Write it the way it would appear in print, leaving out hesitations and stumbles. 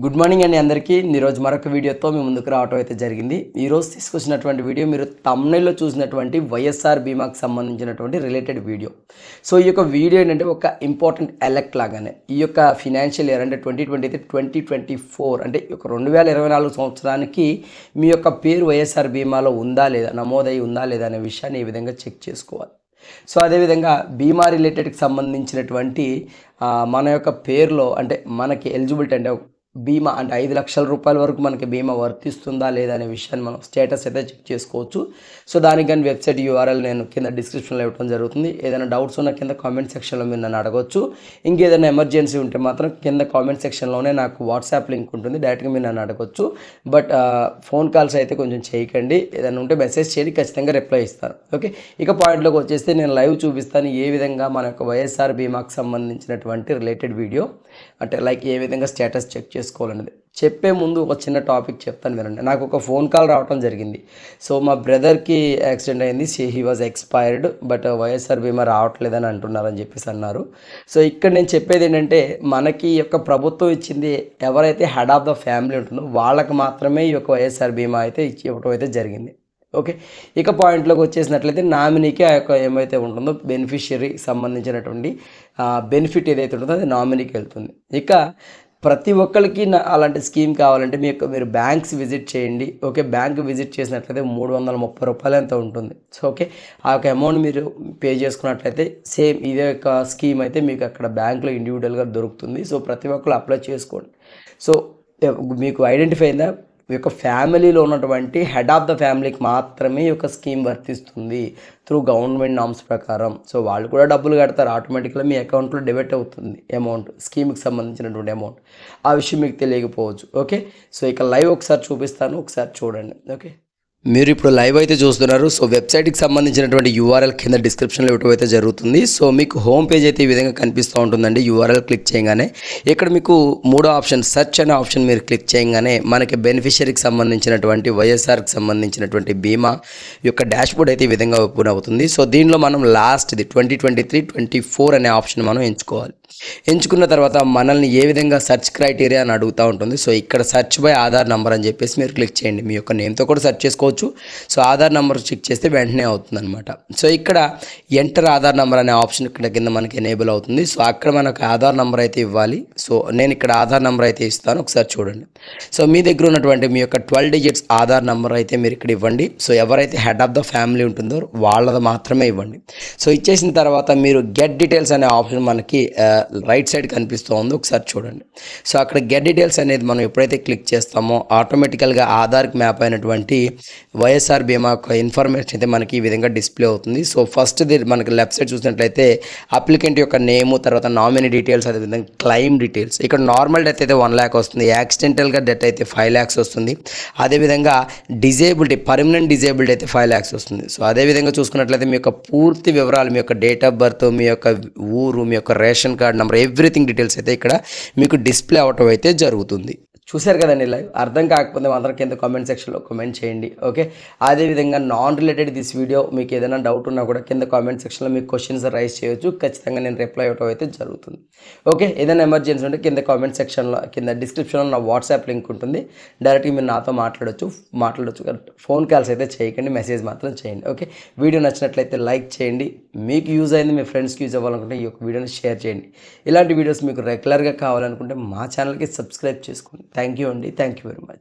Good morning అండి అందరికీ. ఈరోజు మరొక వీడియోతో మీ ముందుకు రావడం అయితే జరిగింది. ఈరోజు తీసుకొచ్చినటువంటి వీడియో మీరు థంబ్నెయిల్లో చూసినటువంటి వైఎస్ఆర్ బీమాకి సంబంధించినటువంటి రిలేటెడ్ వీడియో. సో ఈ యొక్క వీడియో ఏంటంటే ఒక ఇంపార్టెంట్ ఎలక్ట్ లాగానే ఈ యొక్క ఫినాన్షియల్ ఇయర్ అంటే 2023-2024 అంటే ఒక 2024 సంవత్సరానికి మీ యొక్క పేరు వైఎస్ఆర్ బీమాలో ఉందా లేదా, నమోదై ఉందా లేదా అనే విషయాన్ని ఈ విధంగా చెక్ చేసుకోవాలి. సో అదేవిధంగా బీమా రిలేటెడ్కి సంబంధించినటువంటి మన యొక్క పేరులో అంటే మనకి ఎలిజిబిలిటీ అంటే బీమా అంటే 5 లక్షల రూపాయల వరకు మనకి బీమా వర్తిస్తుందా లేదా అనే విషయాన్ని మనం స్టేటస్ అయితే చెక్ చేసుకోవచ్చు. సో దానికి కానీ వెబ్సైట్ యూఆర్ఎల్ నేను కింద డిస్క్రిప్షన్లో ఇవ్వడం జరుగుతుంది. ఏదైనా డౌట్స్ ఉన్న కింద కామెంట్ సెక్షన్లో మీరు నన్ను అడగవచ్చు. ఇంకేదైనా ఎమర్జెన్సీ ఉంటే మాత్రం కింద కామెంట్ సెక్షన్లోనే నాకు వాట్సాప్ లింక్ ఉంటుంది, డైరెక్ట్గా మీరు నన్ను అడగవచ్చు. బట్ ఫోన్ కాల్స్ అయితే కొంచెం చేయకండి. ఏదైనా ఉంటే మెసేజ్ చేయండి, ఖచ్చితంగా రిప్లై ఇస్తాను. ఓకే, ఇక పాయింట్లోకి వచ్చేస్తే నేను లైవ్ చూపిస్తాను ఏ విధంగా మన యొక్క వైఎస్ఆర్ బీమాకు సంబంధించినటువంటి రిలేటెడ్ వీడియో అంటే లైక్ ఏ విధంగా స్టేటస్ చెక్ చేసుకోవాలనేది చెప్పే ముందు ఒక చిన్న టాపిక్ చెప్తాను వినండి. నాకు ఒక ఫోన్ కాల్ రావడం జరిగింది. సో మా బ్రదర్కి యాక్సిడెంట్ అయింది, he was expired, but YSR బీమా రావట్లేదని అంటున్నారని చెప్పేసి అన్నారు. సో ఇక్కడ నేను చెప్పేది ఏంటంటే మనకి ఈ యొక్క ప్రభుత్వం ఇచ్చింది ఎవరైతే హెడ్ ఆఫ్ ద ఫ్యామిలీ ఉంటుందో వాళ్ళకి మాత్రమే ఈ యొక్క వైఎస్ఆర్ బీమా అయితే ఇవ్వడం అయితే జరిగింది. ఓకే, ఇక పాయింట్లోకి వచ్చేసినట్లయితే నామినీకి ఆ యొక్క ఏమైతే ఉంటుందో బెనిఫిషియరీకి సంబంధించినటువంటి బెనిఫిట్ ఏదైతే ఉంటుందో అది నామినీకి వెళ్తుంది. ఇక ప్రతి ఒక్కరికి అలాంటి స్కీమ్ కావాలంటే మీరు బ్యాంక్స్ విజిట్ చేయండి. ఓకే, బ్యాంక్ విజిట్ చేసినట్లయితే 330 రూపాయలు ఎంత ఉంటుంది. సో ఓకే, ఆ యొక్క అమౌంట్ మీరు పే చేసుకున్నట్లయితే సేమ్ ఇదే యొక్క స్కీమ్ అయితే మీకు అక్కడ బ్యాంకులో ఇండివిజువల్గా దొరుకుతుంది. సో ప్రతి ఒక్కరు అప్లై చేసుకోండి. సో మీకు ఐడెంటిఫై అయిందా, ఈ యొక్క ఫ్యామిలీలో ఉన్నటువంటి హెడ్ ఆఫ్ ద ఫ్యామిలీకి మాత్రమే ఈ యొక్క స్కీమ్ వర్తిస్తుంది త్రూ గవర్నమెంట్ నామ్స్ ప్రకారం. సో వాళ్ళు కూడా డబ్బులు కడతారు, ఆటోమేటిక్గా మీ అకౌంట్లో డెబిట్ అవుతుంది అమౌంట్, స్కీమ్కి సంబంధించినటువంటి అమౌంట్. ఆ విషయం మీకు తెలియకపోవచ్చు. ఓకే, సో ఇక లైవ్ ఒకసారి చూపిస్తాను, ఒకసారి చూడండి. ఓకే, మీరు ఇప్పుడు లైవ్ అయితే చూస్తున్నారు. సో వెబ్సైట్కి సంబంధించినటువంటి యూఆర్ఎల్ కింద డిస్క్రిప్షన్లో ఇవ్వడం అయితే జరుగుతుంది. సో మీకు హోమ్ పేజ్ అయితే ఈ విధంగా కనిపిస్తూ ఉంటుందండి. యూఆర్ఎల్ క్లిక్ చేయగానే ఇక్కడ మీకు మూడో ఆప్షన్ సెర్చ్ అనే ఆప్షన్ మీరు క్లిక్ చేయగానే మనకి బెనిఫిషరీకి సంబంధించినటువంటి వైఎస్ఆర్కి సంబంధించినటువంటి బీమా యొక్క డాష్బోర్డ్ అయితే ఈ విధంగా ఓపెన్ అవుతుంది. సో దీనిలో మనం లాస్ట్ది 2023-24 అనే ఆప్షన్ మనం ఎంచుకోవాలి. ఎంచుకున్న తర్వాత మనల్ని ఏ విధంగా సెర్చ్ క్రైటీరియా అని అడుగుతూ ఉంటుంది. సో ఇక్కడ సెర్చ్ బై ఆధార్ నెంబర్ అని చెప్పేసి మీరు క్లిక్ చేయండి. మీ యొక్క నేమ్తో కూడా సెర్చ్ చేసుకోవచ్చు. సో ఆధార్ నెంబర్ చెక్ చేస్తే వెంటనే అవుతుంది అనమాట. సో ఇక్కడ ఎంటర్ ఆధార్ నెంబర్ అనే ఆప్షన్ ఇక్కడ కింద మనకి ఎనేబుల్ అవుతుంది. సో అక్కడ మనకు ఆధార్ నెంబర్ అయితే ఇవ్వాలి. సో నేను ఇక్కడ ఆధార్ నెంబర్ అయితే ఇస్తాను, ఒకసారి చూడండి. సో మీ దగ్గర ఉన్నటువంటి మీ యొక్క 12 డిజిట్స్ ఆధార్ నెంబర్ అయితే మీరు ఇక్కడ ఇవ్వండి. సో ఎవరైతే హెడ్ ఆఫ్ ద ఫ్యామిలీ ఉంటుందో వాళ్ళది మాత్రమే ఇవ్వండి. సో ఇచ్చేసిన తర్వాత మీరు గెట్ డీటెయిల్స్ అనే ఆప్షన్ మనకి రైట్ సైడ్ కనిపిస్తూ ఉంది, ఒకసారి చూడండి. సో అక్కడ గెట్ డీటెయిల్స్ అనేది మనం ఎప్పుడైతే క్లిక్ చేస్తామో ఆటోమేటికల్గా ఆధార్కి మ్యాప్ అయినటువంటి వైఎస్ఆర్ బీమా యొక్క ఇన్ఫర్మేషన్ అయితే మనకి ఈ విధంగా డిస్ప్లే అవుతుంది. సో ఫస్ట్ మనకి లెఫ్ట్ సైడ్ చూసినట్లయితే అప్లికెంట్ యొక్క నేము, తర్వాత నామినీ డీటెయిల్స్, అదేవిధంగా క్లెయిమ్ డీటెయిల్స్. ఇక్కడ నార్మల్ డెత్ అయితే 1 lakh వస్తుంది, యాక్సిడెంటల్గా డెత్ అయితే 5 lakhs వస్తుంది. అదేవిధంగా డిజేబిలిటీ పర్మనెంట్ డిజేబిలిటీ అయితే 5 lakhs వస్తుంది. సో అదేవిధంగా చూసుకున్నట్లయితే మీ యొక్క పూర్తి వివరాలు, మీ యొక్క డేట్ ఆఫ్ బర్త్, మీ యొక్క ఊరు, మీ యొక్క ration card number, everything details అయితే ఇక్కడ మీకు డిస్ప్లే అవటం అయితే జరుగుతుంది. చూశారు కదండి లైవ్. అర్థం కాకపోతే మాత్రం కింద కామెంట్ సెక్షన్లో కామెంట్ చేయండి. ఓకే, అదేవిధంగా నాన్ రిలేటెడ్ దిస్ వీడియో మీకు ఏదైనా డౌట్ ఉన్నా కూడా కింద కామెంట్ సెక్షన్లో మీకు క్వశ్చన్స్ రైజ్ చేయొచ్చు. ఖచ్చితంగా నేను రిప్లై అవ్వడం అయితే జరుగుతుంది. ఓకే, ఏదైనా ఎమర్జెన్సీ ఉంటే కింద కామెంట్ సెక్షన్లో కింద డిస్క్రిప్షన్లో నా వాట్సాప్ లింక్ ఉంటుంది, డైరెక్ట్గా మీరు నాతో మాట్లాడొచ్చు. ఫోన్ కాల్స్ అయితే చేయకండి, మెసేజ్ మాత్రం చేయండి. ఓకే, వీడియో నచ్చినట్లయితే లైక్ చేయండి. మీకు యూజ్ అయింది, మీ ఫ్రెండ్స్కి యూజ్ అవ్వాలనుకుంటే ఈ యొక్క వీడియోని షేర్ చేయండి. ఇలాంటి వీడియోస్ మీకు రెగ్యులర్గా కావాలనుకుంటే మా ఛానల్కి సబ్స్క్రైబ్ చేసుకోండి. థ్యాంక్ యూ అండి, థ్యాంక్ యూ వెరీ మచ్.